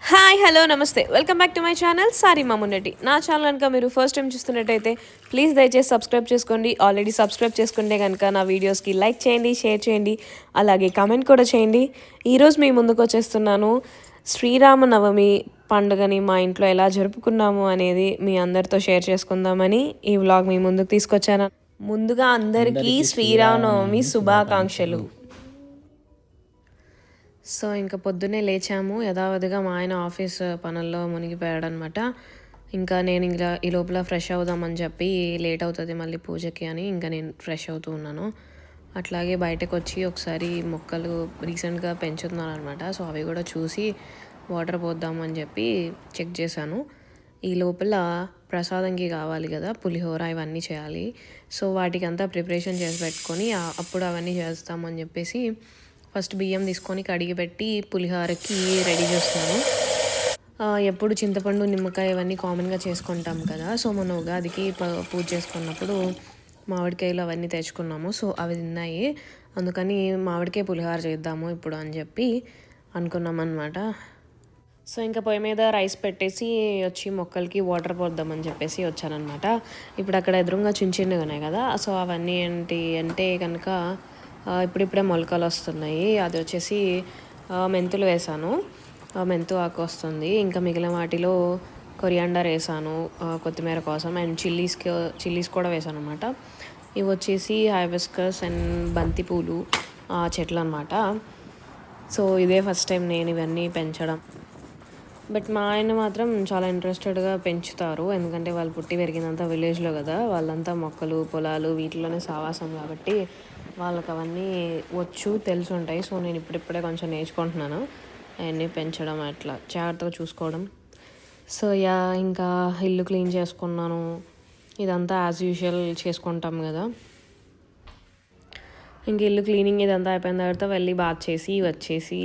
Hi hello namaste welcome back to my channel sorry మామున్నటి నా channel కనుక మీరు ఫస్ట్ టైం చూస్తున్నట్టయితే ప్లీజ్ దయచేసి సబ్స్క్రైబ్ చేసుకోండి. ఆల్రెడీ సబ్స్క్రైబ్ చేసుకుంటే కనుక నా వీడియోస్కి లైక్ చేయండి, షేర్ చేయండి, అలాగే కామెంట్ కూడా చేయండి. ఈరోజు మీ ముందుకు వచ్చేస్తున్నాను. శ్రీరామనవమి పండుగని మా ఇంట్లో ఎలా జరుపుకున్నాము అనేది మీ అందరితో షేర్ చేసుకుందామని ఈ వ్లాగ్ మీ ముందుకు తీసుకొచ్చాను. ముందుగా అందరికీ శ్రీరామనవమి శుభాకాంక్షలు. సో ఇంకా పొద్దున్నే లేచాము. యథావధిగా మా ఆయన ఆఫీస్ పనుల్లో మునిగిపోయాడనమాట. ఇంకా నేను ఇంకా ఈ లోపల ఫ్రెష్ అవుదామని చెప్పి లేట్ అవుతుంది మళ్ళీ పూజకి అని ఇంకా నేను ఫ్రెష్ అవుతూ ఉన్నాను. అట్లాగే బయటకు వచ్చి ఒకసారి మొక్కలు రీసెంట్గా పెంచుతున్నాను అనమాట. సో అవి కూడా చూసి వాటర్ పోద్దామని చెప్పి చెక్ చేశాను. ఈ లోపల ప్రసాదంకి కావాలి కదా, పులిహోర ఇవన్నీ చేయాలి. సో వాటికి అంతా ప్రిపరేషన్ చేసి పెట్టుకొని అప్పుడు అవన్నీ చేస్తామని చెప్పేసి ఫస్ట్ బియ్యం తీసుకొని కడిగి పెట్టి పులిహోరకి రెడీ చేస్తున్నాను. ఎప్పుడు చింతపండు, నిమ్మకాయ ఇవన్నీ కామన్గా చేసుకుంటాం కదా. సో మన ఉగాదికి పూజ చేసుకున్నప్పుడు మామిడికాయలు అవన్నీ తెచ్చుకున్నాము. సో అవి తిన్నాయి, అందుకని మామిడికాయ పులిహోర చేద్దాము ఇప్పుడు అని చెప్పి అనుకున్నాం అనమాట. సో ఇంకా పొయ్యి మీద రైస్ పెట్టేసి వచ్చి మొక్కలకి వాటర్ పోద్దామని చెప్పేసి వచ్చానమాట. ఇప్పుడు అక్కడ ఎదురుగా చిన్నగా ఉన్నాయి కదా. సో అవన్నీ ఏంటి అంటే కనుక ఇప్పుడిప్పుడే మొలకలు వస్తున్నాయి. అది వచ్చేసి మెంతులు వేసాను, మెంతు ఆకు వస్తుంది. ఇంకా మిగిలిన వాటిలో కొరియాండర్ వేసాను కొత్తిమీర కోసం, అండ్ చిల్లీస్ కూడా వేసాను అనమాట. ఇవి వచ్చేసి హైబిస్కస్ అండ్ బంతి పూలు చెట్లు అనమాట. సో ఇదే ఫస్ట్ టైం నేను ఇవన్నీ పెంచడం. బట్ మా ఆయన మాత్రం చాలా ఇంట్రెస్టెడ్గా పెంచుతారు, ఎందుకంటే వాళ్ళు పుట్టి పెరిగినంత విలేజ్లో కదా. వాళ్ళంతా మొక్కలు, పొలాలు వీటిలోనే సావాసం కాబట్టి వాళ్ళకి అవన్నీ తెలిసి ఉంటాయి. సో నేను ఇప్పుడిప్పుడే కొంచెం నేర్చుకుంటున్నాను అవన్నీ పెంచడం, అట్లా జాగ్రత్తగా చూసుకోవడం. సో ఇంకా ఇల్లు క్లీన్ చేసుకున్నాను. ఇదంతా యాజ్ యూజువల్ చేసుకుంటాం కదా. ఇంక ఇల్లు క్లీనింగ్ ఇదంతా అయిపోయిన తర్వాత వెళ్ళి బాత్ చేసి వచ్చేసి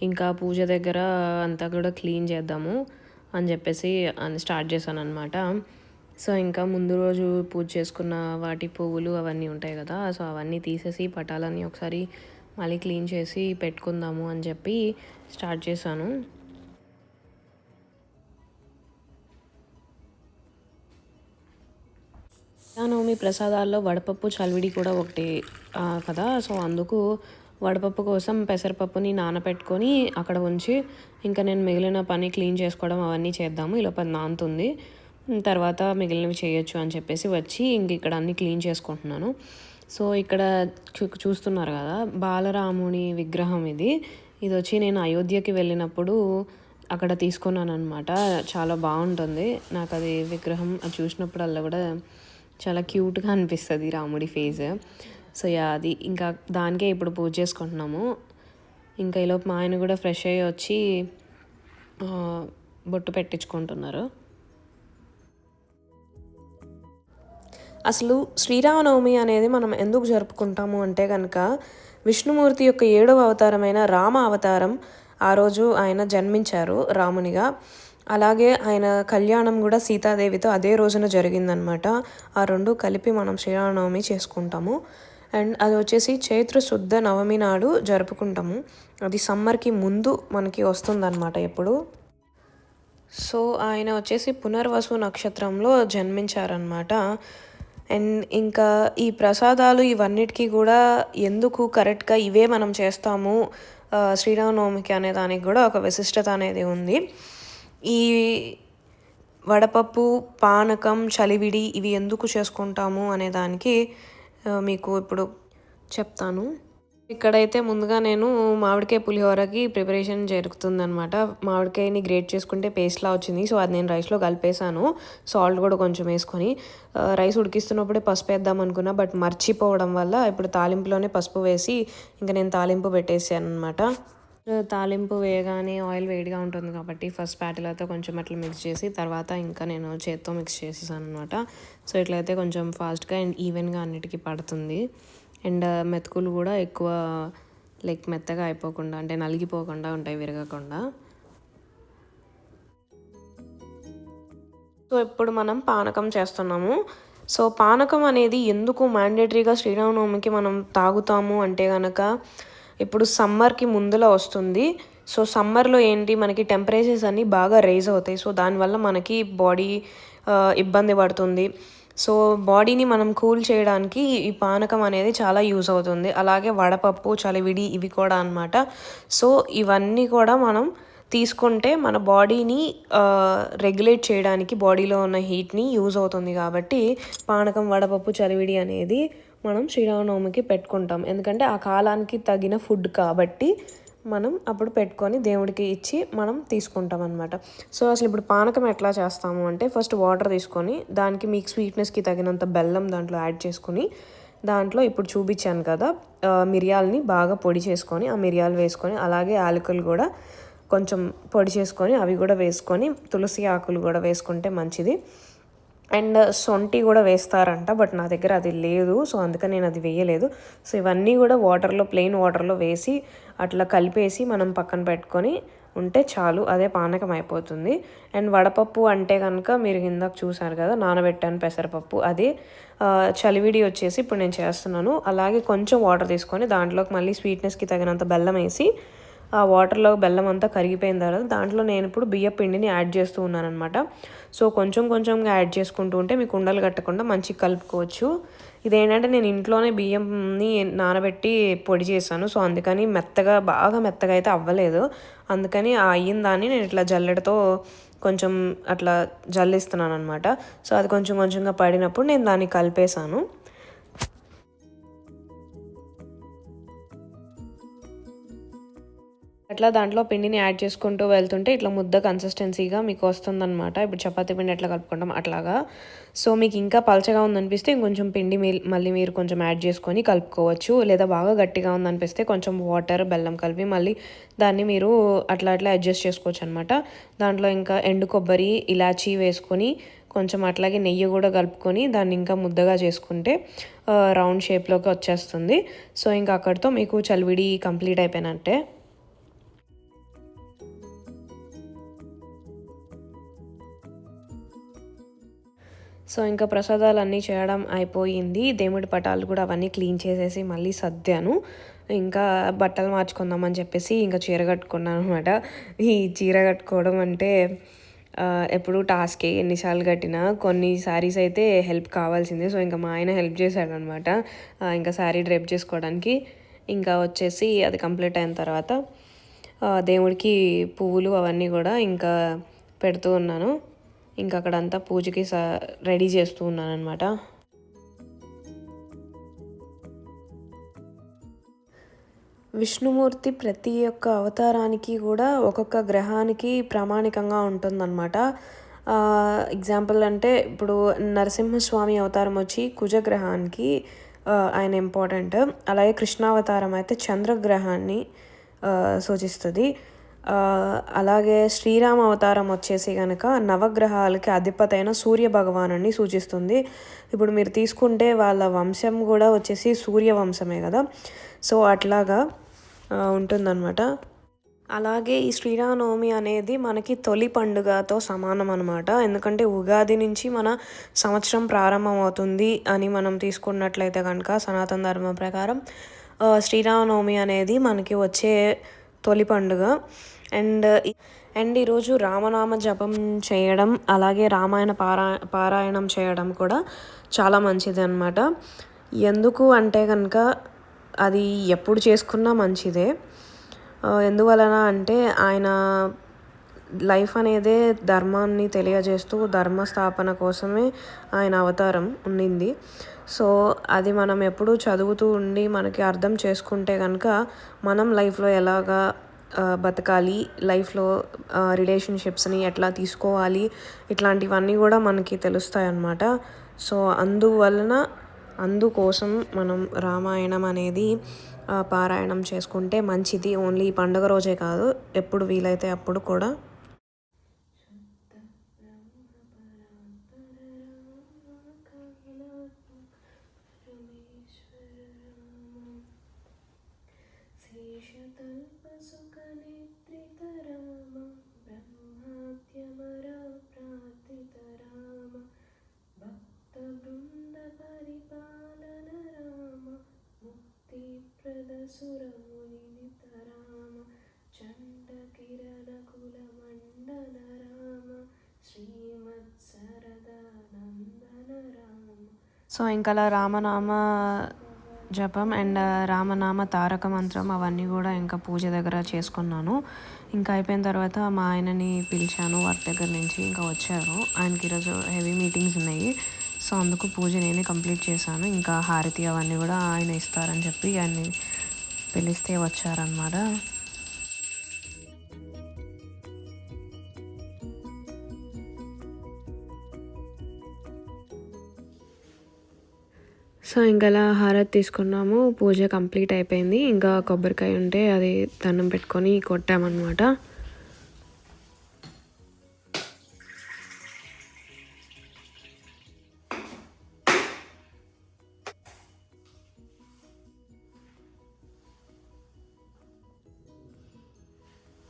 ఇంకా పూజ దగ్గర అంతా కూడా క్లీన్ చేద్దాము అని చెప్పేసి స్టార్ట్ చేశాను అనమాట. సో ఇంకా ముందు రోజు పూజ చేసుకున్న వాటి పువ్వులు అవన్నీ ఉంటాయి కదా. సో అవన్నీ తీసేసి పటాలన్నీ ఒకసారి మళ్ళీ క్లీన్ చేసి పెట్టుకుందాము అని చెప్పి స్టార్ట్ చేశాను. నవమి ప్రసాదాల్లో వడపప్పు, చలివిడి కూడా ఒకటి కదా. సో అందుకు వడపప్పు కోసం పెసరపప్పుని నానబెట్టుకొని అక్కడ ఉంచి ఇంకా నేను మిగిలిన పని క్లీన్ చేసుకోవడం అవన్నీ చేద్దాము, ఈ లోపల నానుతుంది, తర్వాత మిగిలినవి చేయొచ్చు అని చెప్పేసి వచ్చి ఇంక ఇక్కడ అన్నీ క్లీన్ చేసుకుంటున్నాను. సో ఇక్కడ చూస్తున్నారు కదా బాలరాముని విగ్రహం. ఇది వచ్చి నేను అయోధ్యకి వెళ్ళినప్పుడు అక్కడ తీసుకున్నాను అనమాట. చాలా బాగుంటుంది నాకు అది విగ్రహం. అది చూసినప్పుడల్లా కూడా చాలా క్యూట్గా అనిపిస్తుంది రాముడి ఫేస్. సో అది ఇంకా దానికే ఇప్పుడు పూజ చేసుకుంటున్నాము. ఇంకా ఈలోపు మా ఆయన కూడా ఫ్రెష్ అయ్యి వచ్చి బొట్టు పెట్టించుకుంటున్నారు. అసలు శ్రీరామనవమి అనేది మనం ఎందుకు జరుపుకుంటాము అంటే కనుక విష్ణుమూర్తి యొక్క 7వ అవతారమైన రామ అవతారం ఆ రోజు ఆయన జన్మించారు రామునిగా. అలాగే ఆయన కళ్యాణం కూడా సీతాదేవితో అదే రోజున జరిగిందనమాట. ఆ రెండు కలిపి మనం శ్రీరామనవమి చేసుకుంటాము. అండ్ అది వచ్చేసి చైత్ర శుద్ధ నవమి నాడు జరుపుకుంటాము. అది సమ్మర్కి ముందు మనకి వస్తుందన్నమాట ఎప్పుడు. సో ఆయన వచ్చేసి పునర్వసు నక్షత్రంలో జన్మించారనమాట. అండ్ ఇంకా ఈ ప్రసాదాలు ఇవన్నిటికీ కూడా ఎందుకు కరెక్ట్గా ఇవే మనం చేస్తాము శ్రీరామనవమికి అనే దానికి కూడా ఒక విశిష్టత అనేది ఉంది. ఈ వడపప్పు, పానకం, చలివిడి ఇవి ఎందుకు చేసుకుంటాము అనే దానికి మీకు ఇప్పుడు చెప్తాను. ఇక్కడైతే ముందుగా నేను మామిడికాయ పులిహోరకి ప్రిపరేషన్ జరుగుతుందనమాట. మామిడికాయని గ్రేట్ చేసుకుంటే పేస్ట్లా వచ్చింది. సో అది నేను రైస్లో కలిపేశాను, సాల్ట్ కూడా కొంచెం వేసుకొని. రైస్ ఉడికిస్తున్నప్పుడే పసుపు వేద్దాం అనుకున్నా, బట్ మర్చిపోవడం వల్ల ఇప్పుడు తాలింపులోనే పసుపు వేసి ఇంకా నేను తాలింపు పెట్టేసాను అనమాట. తాలింపు వేయగానే ఆయిల్ వేడిగా ఉంటుంది కాబట్టి ఫస్ట్ ప్యాటిలతో కొంచెం అట్లా మిక్స్ చేసి తర్వాత ఇంకా నేను చేత్తో మిక్స్ చేసేసాను అనమాట. సో ఇట్లయితే కొంచెం ఫాస్ట్గా అండ్ ఈవెన్గా అన్నిటికీ పడుతుంది. అండ్ మెతుకులు కూడా ఎక్కువ మెత్తగా అయిపోకుండా, అంటే నలిగిపోకుండా ఉంటాయి, విరగకుండా. సో ఇప్పుడు మనం పానకం చేస్తున్నాము. సో పానకం అనేది ఎందుకు మ్యాండేటరీగా శ్రీరామనవమికి మనం తాగుతాము అంటే కనుక ఇప్పుడు సమ్మర్కి ముందులో వస్తుంది. సో సమ్మర్లో ఏంటి మనకి టెంపరేచర్స్ అన్నీ బాగా రైజ్ అవుతాయి. సో దానివల్ల మనకి బాడీ ఇబ్బంది పడుతుంది. సో బాడీని మనం కూల్ చేయడానికి ఈ పానకం అనేది చాలా యూజ్ అవుతుంది. అలాగే వడపప్పు, చలివిడి ఇవి కూడా అనమాట. సో ఇవన్నీ కూడా మనం తీసుకుంటే మన బాడీని రెగ్యులేట్ చేయడానికి బాడీలో ఉన్న హీట్ని యూజ్ అవుతుంది. కాబట్టి పానకం, వడపప్పు, చలివిడి అనేది మనం శ్రీరామనవమికి పెట్టుకుంటాం. ఎందుకంటే ఆ కాలానికి తగిన ఫుడ్ కాబట్టి మనం అప్పుడు పెట్టుకొని దేవుడికి ఇచ్చి మనం తీసుకుంటాం అనమాట. సో అసలు ఇప్పుడు పానకం ఎట్లా చేస్తాము అంటే ఫస్ట్ వాటర్ తీసుకొని దానికి మీకు స్వీట్నెస్కి తగినంత బెల్లం దాంట్లో యాడ్ చేసుకుని దాంట్లో ఇప్పుడు చూపించాను కదా మిరియాలని బాగా పొడి చేసుకొని ఆ మిరియాలు వేసుకొని అలాగే యాలకులు కూడా కొంచెం పొడి చేసుకొని అవి కూడా వేసుకొని తులసి ఆకులు కూడా వేసుకుంటే మంచిది. అండ్ సొంటి కూడా వేస్తారంట, బట్ నా దగ్గర అది లేదు. సో అందుకని నేను అది వేయలేదు. సో ఇవన్నీ కూడా ప్లెయిన్ వాటర్లో వేసి అట్లా కలిపేసి మనం పక్కన పెట్టుకొని ఉంటే చాలు, అదే పానకం అయిపోతుంది. అండ్ వడపప్పు అంటే కనుక మీరు ఇందాక చూసారు కదా నానబెట్టాను పెసరపప్పు, అదే చలివిడి వచ్చేసి ఇప్పుడు నేను చేస్తున్నాను. అలాగే కొంచెం వాటర్ తీసుకొని దాంట్లోకి మళ్ళీ స్వీట్నెస్కి తగినంత బెల్లం వేసి ఆ వాటర్లో బెల్లం అంతా కరిగిపోయిన తర్వాత దాంట్లో నేను ఇప్పుడు బియ్యం పిండిని యాడ్ చేస్తూ ఉన్నాను అనమాట. సో కొంచెం కొంచెంగా యాడ్ చేసుకుంటూ ఉంటే మీకు ఉండలు కట్టకుండా మంచిగా కలుపుకోవచ్చు. ఇదేంటంటే నేను ఇంట్లోనే బియ్యంని నానబెట్టి పొడి చేశాను. సో అందుకని బాగా మెత్తగా అయితే అవ్వలేదు. అందుకని ఆ అయిన దాన్ని నేను ఇట్లా జల్లెడతో కొంచెం అట్లా జల్లిస్తున్నాను అనమాట. సో అది కొంచెం కొంచెంగా పడినప్పుడు నేను దాన్ని కలిపేశాను. అట్లా దాంట్లో పిండిని యాడ్ చేసుకుంటూ వెళ్తుంటే ఇట్లా ముద్ద కన్సిస్టెన్సీగా మీకు వస్తుందన్నమాట. ఇప్పుడు చపాతీ పిండి ఎట్లా కలుపుకుంటాం అట్లాగా. సో మీకు ఇంకా పలచగా ఉందనిపిస్తే ఇంకొంచెం పిండి మళ్ళీ మీరు కొంచెం యాడ్ చేసుకొని కలుపుకోవచ్చు. లేదా బాగా గట్టిగా ఉందనిపిస్తే కొంచెం వాటర్, బెల్లం కలిపి మళ్ళీ దాన్ని మీరు అట్లా అడ్జస్ట్ చేసుకోవచ్చు అనమాట. దాంట్లో ఇంకా ఎండు కొబ్బరి, ఇలాచీ వేసుకొని కొంచెం అట్లాగే నెయ్యి కూడా కలుపుకొని దాన్ని ఇంకా ముద్దగా చేసుకుంటే రౌండ్ షేప్లోకి వచ్చేస్తుంది. సో ఇంకా అక్కడితో మీకు చలివిడి కంప్లీట్ అయిపోయినట్టే. సో ఇంకా ప్రసాదాలు అన్నీ చేయడం అయిపోయింది. దేవుడి పటాలు కూడా అవన్నీ క్లీన్ చేసేసి మళ్ళీ సర్దాను. ఇంకా బట్టలు మార్చుకుందామని చెప్పేసి ఇంకా చీర కట్టుకున్నాను అనమాట. ఈ చీర కట్టుకోవడం అంటే ఎప్పుడు టాస్కే, ఎన్నిసార్లు కట్టినా. కొన్ని శారీస్ అయితే హెల్ప్ కావాల్సిందే. సో ఇంకా మా ఆయన హెల్ప్ చేశాడనమాట ఇంకా శారీ డ్రైప్ చేసుకోవడానికి. ఇంకా వచ్చేసి అది కంప్లీట్ అయిన తర్వాత దేవుడికి పువ్వులు అవన్నీ కూడా ఇంకా పెడుతూ ఉన్నాను. ఇంకా అక్కడంతా పూజకి రెడీ చేస్తూ ఉన్నాను అనమాట. విష్ణుమూర్తి ప్రతి ఒక్క అవతారానికి కూడా ఒక్కొక్క గ్రహానికి ప్రామాణికంగా ఉంటుందన్నమాట. ఎగ్జాంపుల్ అంటే ఇప్పుడు నరసింహస్వామి అవతారం వచ్చి కుజగ్రహానికి ఆయన ఇంపార్టెంట్. అలాగే కృష్ణావతారం అయితే చంద్రగ్రహాన్ని సూచిస్తుంది. అలాగే శ్రీరామ అవతారం వచ్చేసి కనుక నవగ్రహాలకి అధిపతైన సూర్య భగవానుని సూచిస్తుంది. ఇప్పుడు మీరు తీసుకుంటే వాళ్ళ వంశం కూడా వచ్చేసి సూర్య వంశమే కదా. సో అట్లాగా ఉంటుందన్నమాట. అలాగే ఈ శ్రీరామనవమి అనేది మనకి తొలి పండుగతో సమానం అనమాట. ఎందుకంటే ఉగాది నుంచి మన సంవత్సరం ప్రారంభం అవుతుంది అని మనం తీసుకున్నట్లయితే కనుక సనాతన ధర్మం ప్రకారం శ్రీరామనవమి అనేది మనకి వచ్చే తొలి పండుగ. అండ్ ఈరోజు రామనామ జపం చేయడం అలాగే రామాయణ పారాయణం చేయడం కూడా చాలా మంచిది అన్నమాట. ఎందుకు అంటే కనుక అది ఎప్పుడు చేసుకున్నా మంచిదే. ఎందువలన అంటే ఆయన లైఫ్ అనేదే ధర్మాన్ని తెలియజేస్తూ ధర్మ స్థాపన కోసమే ఆయన అవతారం ఉండింది. సో అది మనం ఎప్పుడూ చదువుతూ ఉండి మనకి అర్థం చేసుకుంటే కనుక మనం లైఫ్లో ఎలాగా బతకాలి, లైఫ్లో రిలేషన్షిప్స్ని ఎట్లా తీసుకోవాలి, ఇట్లాంటివన్నీ కూడా మనకి తెలుస్తాయి అన్నమాట. సో అందుకోసం మనం రామాయణం అనేది పారాయణం చేసుకుంటే మంచిది. ఓన్లీ ఈ పండుగ రోజే కాదు, ఎప్పుడు వీలైతే అప్పుడు కూడా. సురమునిత రామ చండ సో ఇంకా అలా రామనామ జపం అండ్ రామనామ తారక మంత్రం అవన్నీ కూడా ఇంకా పూజ దగ్గర చేసుకున్నాను. ఇంకా అయిపోయిన తర్వాత మా ఆయనని పిలిచాను వర్క్ దగ్గర నుంచి. ఇంకా వచ్చారు. ఆయనకి ఈరోజు హెవీ మీటింగ్స్ ఉన్నాయి. సో అందుకు పూజ నేనే కంప్లీట్ చేశాను. ఇంకా హారతి అవన్నీ కూడా ఆయన ఇస్తారని చెప్పి ఆయన్ని పిలిస్తే వచ్చారనమాట. సో ఇంకా అలా హారతి తీసుకున్నాము. పూజ కంప్లీట్ అయిపోయింది. ఇంకా కొబ్బరికాయ ఉంటే అది దండం పెట్టుకొని కొట్టామన్నమాట.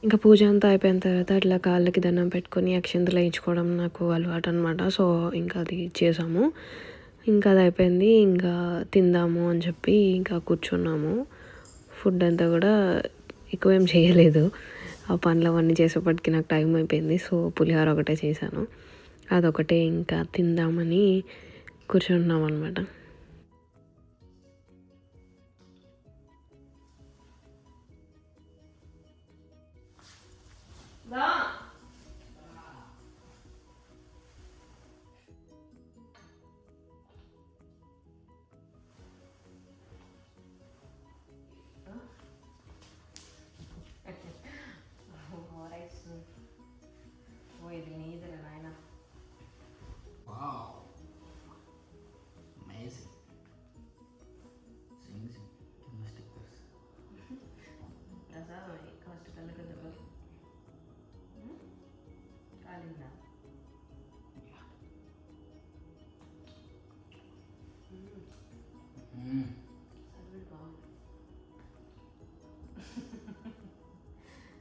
ఇంకా పూజ అంతా అయిపోయిన తర్వాత అట్లా కాళ్ళకి దండం పెట్టుకొని అక్షింతలు వేయించుకోవడం నాకు అలవాటు అనమాట. సో ఇంకా అది చేసాము. ఇంకా అది అయిపోయింది. ఇంకా తిందాము అని చెప్పి ఇంకా కూర్చున్నాము. ఫుడ్ అంతా కూడా ఎక్కువ ఏం చేయలేదు. ఆ పనులు అవన్నీ చేసేప్పటికి నాకు టైం అయిపోయింది. సో పులిహోర ఒకటే చేశాను. అదొకటే ఇంకా తిందామని కూర్చున్నాం అనమాట.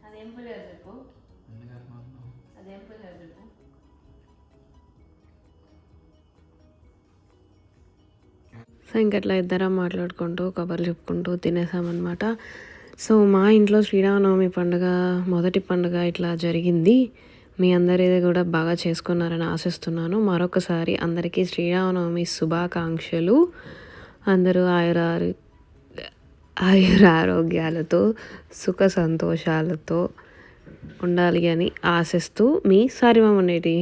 అదేం పులిహోర చెప్పు. అదేం పులిహోర చెప్పు. సో ఇంకట్లా ఇద్దరం మాట్లాడుకుంటూ కబర్లు చెప్పుకుంటూ తినేసామన్నమాట. సో మా ఇంట్లో శ్రీరామనవమి పండుగ మొదటి పండుగ ఇట్లా జరిగింది. మీ అందరిది కూడా బాగా చేసుకున్నారని ఆశిస్తున్నాను. మరొకసారి అందరికీ శ్రీరామనవమి శుభాకాంక్షలు. అందరూ ఆయురారోగ్యాలతో సుఖ సంతోషాలతో ఉండాలి అని ఆశిస్తూ మీ సారిమమ్మనేటి.